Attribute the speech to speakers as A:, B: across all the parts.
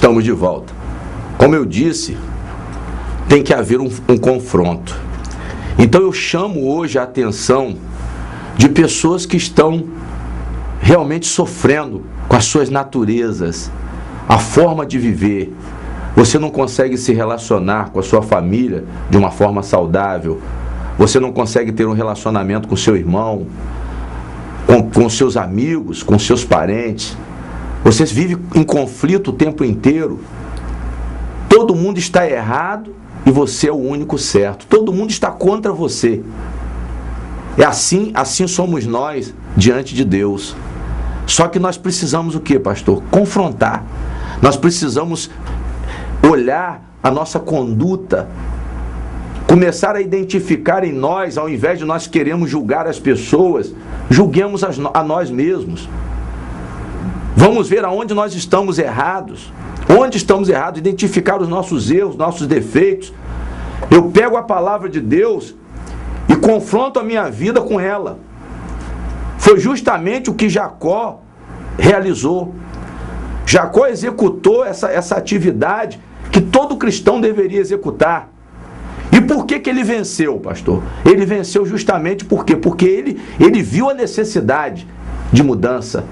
A: Estamos de volta. Como eu disse, tem que haver um confronto. Então eu chamo hoje a atenção de pessoas que estão realmente sofrendo com as suas naturezas, a forma de viver. Você não consegue se relacionar com a sua família de uma forma saudável. Você não consegue ter um relacionamento com seu irmão, com seus amigos, com seus parentes. Você vive em conflito o tempo inteiro. Todo mundo está errado e você é o único certo. Todo mundo está contra você. É assim somos nós diante de Deus. Só que nós precisamos o quê, pastor? Confrontar. Nós precisamos olhar a nossa conduta, começar a identificar em nós, ao invés de nós queremos julgar as pessoas, julguemos a nós mesmos. Vamos ver aonde nós estamos errados. Onde estamos errados, identificar os nossos erros, nossos defeitos. Eu pego a palavra de Deus e confronto a minha vida com ela. Foi justamente o que Jacó realizou. Jacó executou essa atividade que todo cristão deveria executar. E por que ele venceu, pastor? Ele venceu justamente por quê? Porque ele viu a necessidade de mudança.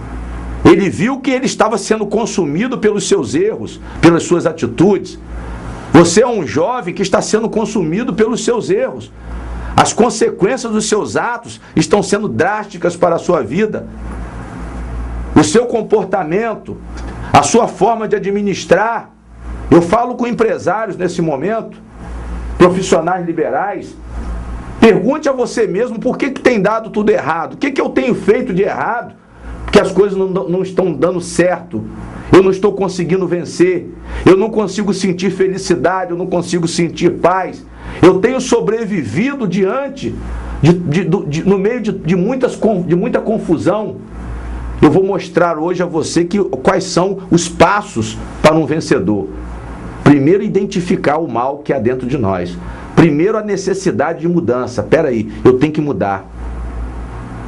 A: Ele viu que ele estava sendo consumido pelos seus erros, pelas suas atitudes. Você é um jovem que está sendo consumido pelos seus erros. As consequências dos seus atos estão sendo drásticas para a sua vida. O seu comportamento, a sua forma de administrar. Eu falo com empresários nesse momento, profissionais liberais. Pergunte a você mesmo por que tem dado tudo errado. O que eu tenho feito de errado? Que as coisas não estão dando certo. Eu não estou conseguindo vencer. Eu não consigo sentir felicidade. Eu não consigo sentir paz. Eu tenho sobrevivido no meio de muita confusão. Eu vou mostrar hoje a você quais são os passos para um vencedor. Primeiro, identificar o mal que há dentro de nós. Primeiro, a necessidade de mudança. Peraí, eu tenho que mudar.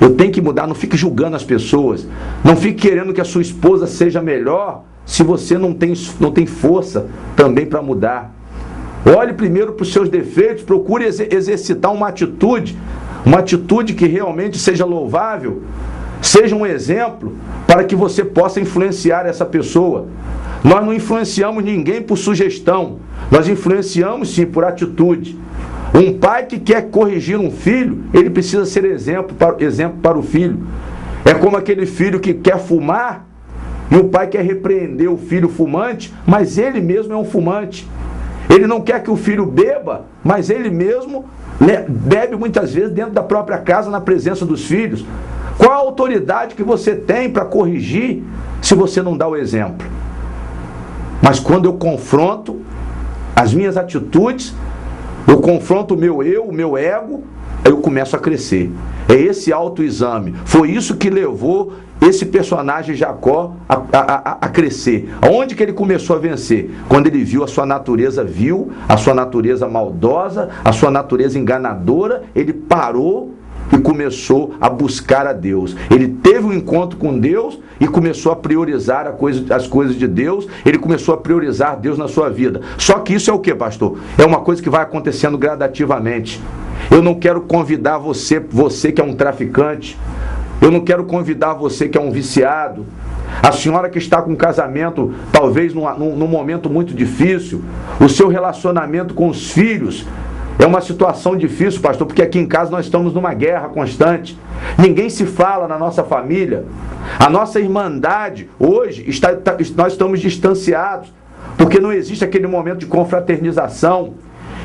A: Eu tenho que mudar, não fique julgando as pessoas. Não fique querendo que a sua esposa seja melhor se você não tem força também para mudar. Olhe primeiro para os seus defeitos, procure exercitar uma atitude que realmente seja louvável, seja um exemplo para que você possa influenciar essa pessoa. Nós não influenciamos ninguém por sugestão, nós influenciamos sim por atitude. Um pai que quer corrigir um filho, ele precisa ser exemplo para o filho. É como aquele filho que quer fumar e o pai quer repreender o filho fumante, mas ele mesmo é um fumante. Ele não quer que o filho beba, mas ele mesmo bebe muitas vezes dentro da própria casa, na presença dos filhos. Qual a autoridade que você tem para corrigir se você não dá o exemplo? Mas quando eu confronto as minhas atitudes, eu confronto o meu eu, o meu ego, aí eu começo a crescer. É esse autoexame. Foi isso que levou esse personagem Jacó a crescer. Onde que ele começou a vencer? Quando ele viu a sua natureza vil, a sua natureza maldosa, a sua natureza enganadora, ele parou e começou a buscar a Deus. Ele teve um encontro com Deus e começou a priorizar as coisas de Deus. Ele começou a priorizar Deus na sua vida. Só que isso é o que, pastor? É uma coisa que vai acontecendo gradativamente. Eu não quero convidar você que é um traficante. Eu não quero convidar você que é um viciado. A senhora que está com um casamento, talvez num momento muito difícil. O seu relacionamento com os filhos é uma situação difícil, pastor, porque aqui em casa nós estamos numa guerra constante. Ninguém se fala na nossa família. A nossa irmandade, hoje, nós estamos distanciados, porque não existe aquele momento de confraternização.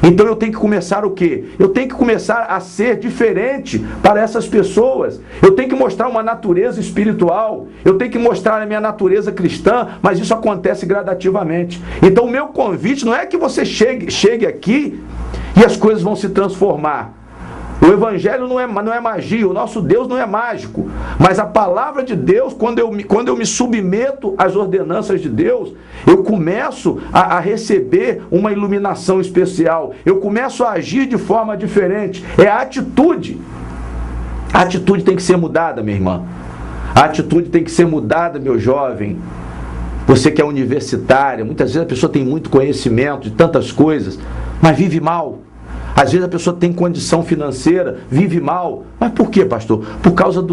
A: Então eu tenho que começar o quê? Eu tenho que começar a ser diferente para essas pessoas. Eu tenho que mostrar uma natureza espiritual. Eu tenho que mostrar a minha natureza cristã, mas isso acontece gradativamente. Então o meu convite não é que você chegue aqui e as coisas vão se transformar. O Evangelho não é magia, o nosso Deus não é mágico. Mas a palavra de Deus, quando eu me submeto às ordenanças de Deus, eu começo a receber uma iluminação especial. Eu começo a agir de forma diferente. É a atitude. A atitude tem que ser mudada, minha irmã. A atitude tem que ser mudada, meu jovem. você que é universitária, muitas vezes a pessoa tem muito conhecimento de tantas coisas, mas vive mal. Às vezes a pessoa tem condição financeira, vive mal. Mas por quê, pastor? Por causa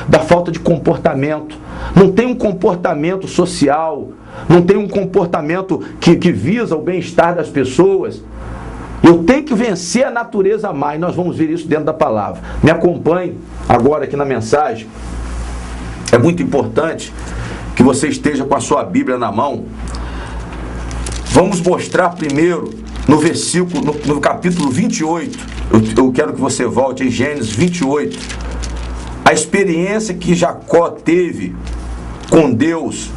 A: da falta de comportamento. Não tem um comportamento social, não tem um comportamento que visa o bem-estar das pessoas. Eu tenho que vencer a natureza má, e nós vamos ver isso dentro da palavra. Me acompanhe agora aqui na mensagem. É muito importante que você esteja com a sua Bíblia na mão. Vamos mostrar primeiro no capítulo 28, eu quero que você volte em Gênesis 28, a experiência que Jacó teve com Deus,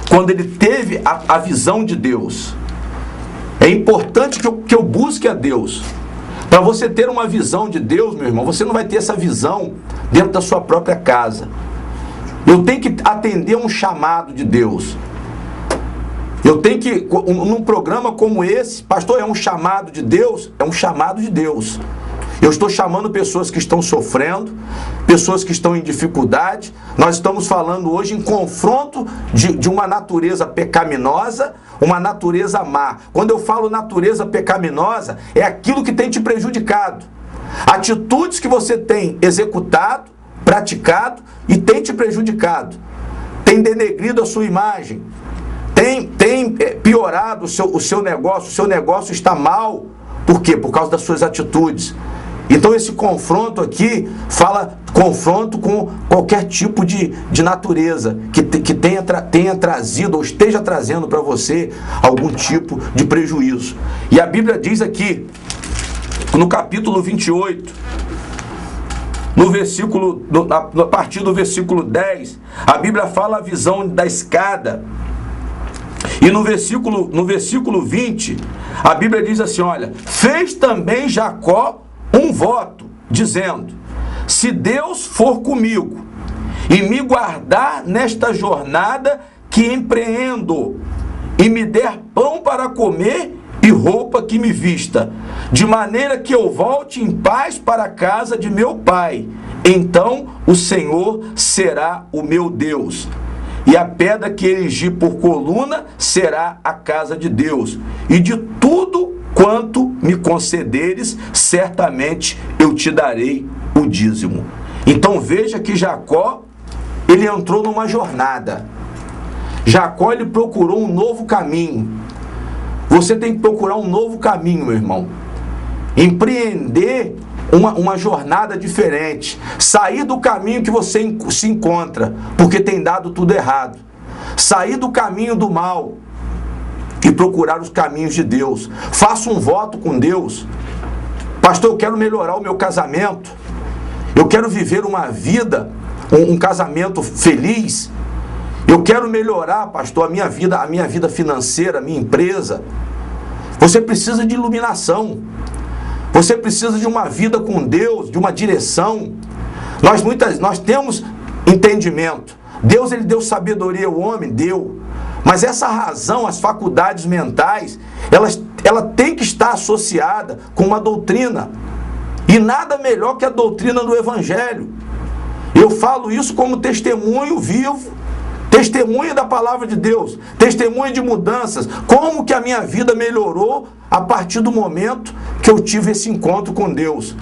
A: quando ele teve a visão de Deus. É importante que eu busque a Deus. Para você ter uma visão de Deus, meu irmão, você não vai ter essa visão dentro da sua própria casa. Eu tenho que atender um chamado de Deus. Eu tenho que, num programa como esse, pastor, é um chamado de Deus? É um chamado de Deus. Eu estou chamando pessoas que estão sofrendo, pessoas que estão em dificuldade. Nós estamos falando hoje em confronto de uma natureza pecaminosa, uma natureza má. Quando eu falo natureza pecaminosa, é aquilo que tem te prejudicado. Atitudes que você tem executado, praticado e tem te prejudicado. Tem denegrido a sua imagem. Tem piorado o seu negócio está mal. Por quê? Por causa das suas atitudes. Então esse confronto aqui fala confronto com qualquer tipo de natureza que tenha trazido ou esteja trazendo para você algum tipo de prejuízo. E a Bíblia diz aqui, no capítulo 28, a partir do versículo 10, a Bíblia fala a visão da escada. E no versículo 20, a Bíblia diz assim, olha, fez também Jacó um voto, dizendo, se Deus for comigo e me guardar nesta jornada que empreendo, e me der pão para comer e roupa que me vista, de maneira que eu volte em paz para a casa de meu pai, então o Senhor será o meu Deus. E a pedra que erigi por coluna será a casa de Deus. E de tudo quanto me concederes, certamente eu te darei o dízimo. Então veja que Jacó, ele entrou numa jornada. Jacó, ele procurou um novo caminho. Você tem que procurar um novo caminho, meu irmão. Empreender uma jornada diferente. Sair do caminho que você se encontra, porque tem dado tudo errado. Sair do caminho do mal e procurar os caminhos de Deus. Faça um voto com Deus. Pastor, eu quero melhorar o meu casamento. Eu quero viver uma vida, um casamento feliz. Eu quero melhorar, pastor, a minha vida financeira, a minha empresa. Você precisa de iluminação. Você precisa de uma vida com Deus, de uma direção. Nós temos entendimento. Deus, ele deu sabedoria ao homem, deu. Mas essa razão, as faculdades mentais, ela tem que estar associada com uma doutrina. E nada melhor que a doutrina do Evangelho. Eu falo isso como testemunho vivo, testemunho da palavra de Deus, testemunho de mudanças, como que a minha vida melhorou a partir do momento que eu tive esse encontro com Deus.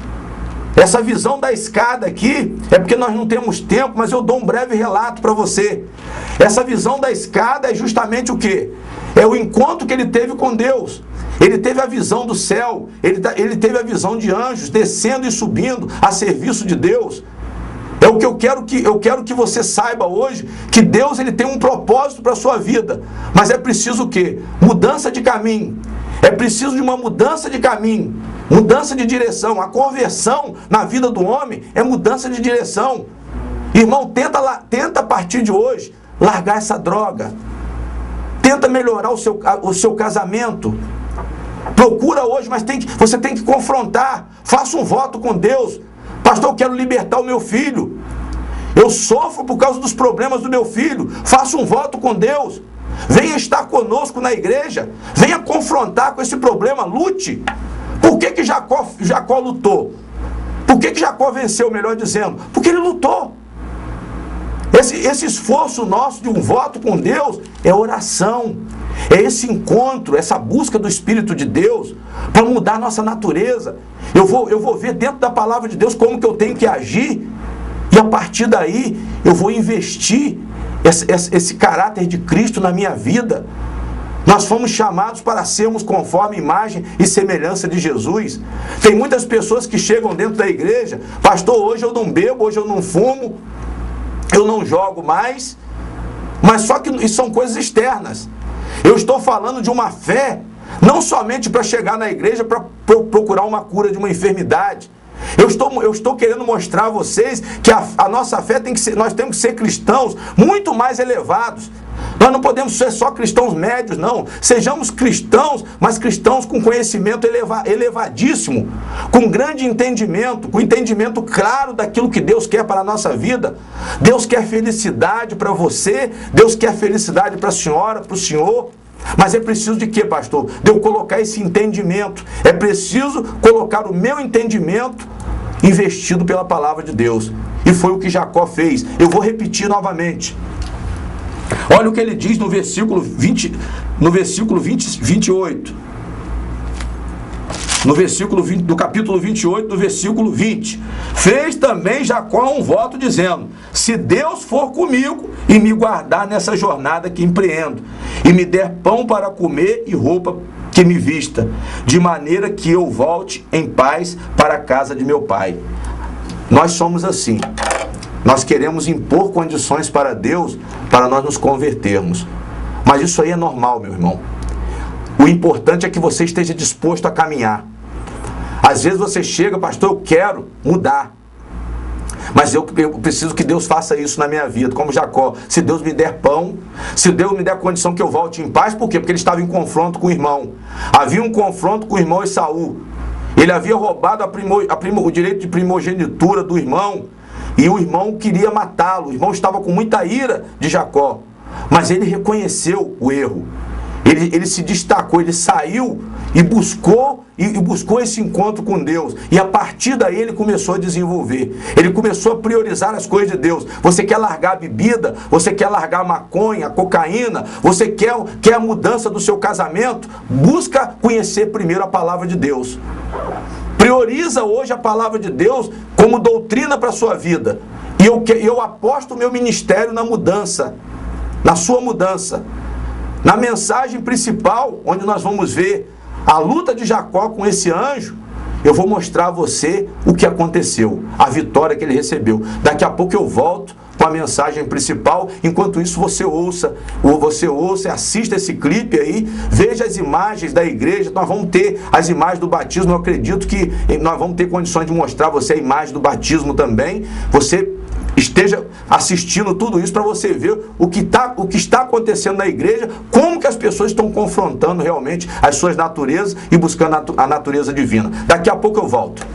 A: Essa visão da escada aqui, é porque nós não temos tempo, mas eu dou um breve relato para você. Essa visão da escada é justamente o quê? É o encontro que ele teve com Deus. Ele teve a visão do céu, ele teve a visão de anjos descendo e subindo a serviço de Deus. É o que eu quero que você saiba hoje, que Deus, ele tem um propósito para a sua vida. Mas é preciso o quê? Mudança de caminho. É preciso de uma mudança de caminho, mudança de direção. A conversão na vida do homem é mudança de direção. Irmão, tenta a partir de hoje largar essa droga. Tenta melhorar o seu casamento. Procura hoje, mas você tem que confrontar. Faça um voto com Deus. Pastor, eu quero libertar o meu filho. Eu sofro por causa dos problemas do meu filho. Faça um voto com Deus. Venha estar conosco na igreja. Venha confrontar com esse problema. Lute. Por que Jacó lutou? Por que Jacó venceu, melhor dizendo? Porque ele lutou. Esse esforço nosso de um voto com Deus é oração. É esse encontro, essa busca do Espírito de Deus para mudar nossa natureza. Eu vou ver dentro da palavra de Deus como que eu tenho que agir. E a partir daí eu vou investir esse caráter de Cristo na minha vida. Nós fomos chamados para sermos conforme a imagem e semelhança de Jesus. Tem muitas pessoas que chegam dentro da igreja: pastor, hoje eu não bebo, hoje eu não fumo, eu não jogo mais. Mas só que isso são coisas externas. Eu estou falando de uma fé, não somente para chegar na igreja para procurar uma cura de uma enfermidade. Eu estou querendo mostrar a vocês que a nossa fé tem que ser, nós temos que ser cristãos muito mais elevados. Nós não podemos ser só cristãos médios, não. Sejamos cristãos, mas cristãos com conhecimento elevadíssimo, com grande entendimento, com entendimento claro daquilo que Deus quer para a nossa vida. Deus quer felicidade para você, Deus quer felicidade para a senhora, para o senhor. Mas é preciso de quê, pastor? De eu colocar esse entendimento. É preciso colocar o meu entendimento investido pela palavra de Deus. E foi o que Jacó fez. Eu vou repetir novamente. Olha o que ele diz no versículo 28. No versículo 20, do capítulo 28, do versículo 20. Fez também Jacó um voto dizendo: se Deus for comigo e me guardar nessa jornada que empreendo, e me der pão para comer e roupa que me vista, de maneira que eu volte em paz para a casa de meu pai. Nós somos assim. Nós queremos impor condições para Deus para nós nos convertermos. Mas isso aí é normal, meu irmão. O importante é que você esteja disposto a caminhar. Às vezes você chega: pastor, eu quero mudar, mas eu preciso que Deus faça isso na minha vida, como Jacó. Se Deus me der pão, se Deus me der condição que eu volte em paz. Por quê? Porque ele estava em confronto com o irmão. Havia um confronto com o irmão Esaú. Ele havia roubado o direito de primogenitura do irmão, e o irmão queria matá-lo. O irmão estava com muita ira de Jacó, mas ele reconheceu o erro. Ele se destacou, ele saiu e buscou esse encontro com Deus. E a partir daí ele começou a desenvolver. Ele começou a priorizar as coisas de Deus. Você quer largar a bebida? Você quer largar a maconha, a cocaína? Você quer a mudança do seu casamento? Busca conhecer primeiro a palavra de Deus. Prioriza hoje a palavra de Deus como doutrina para a sua vida. E eu aposto o meu ministério na mudança, na sua mudança. Na mensagem principal, onde nós vamos ver a luta de Jacó com esse anjo, eu vou mostrar a você o que aconteceu, a vitória que ele recebeu. Daqui a pouco eu volto com a mensagem principal. Enquanto isso, você ouça, assista esse clipe aí, veja as imagens da igreja. Nós vamos ter as imagens do batismo. Eu acredito que nós vamos ter condições de mostrar a você a imagem do batismo também. Você esteja assistindo tudo isso para você ver o que está acontecendo na igreja, como que as pessoas estão confrontando realmente as suas naturezas e buscando a natureza divina. Daqui a pouco eu volto.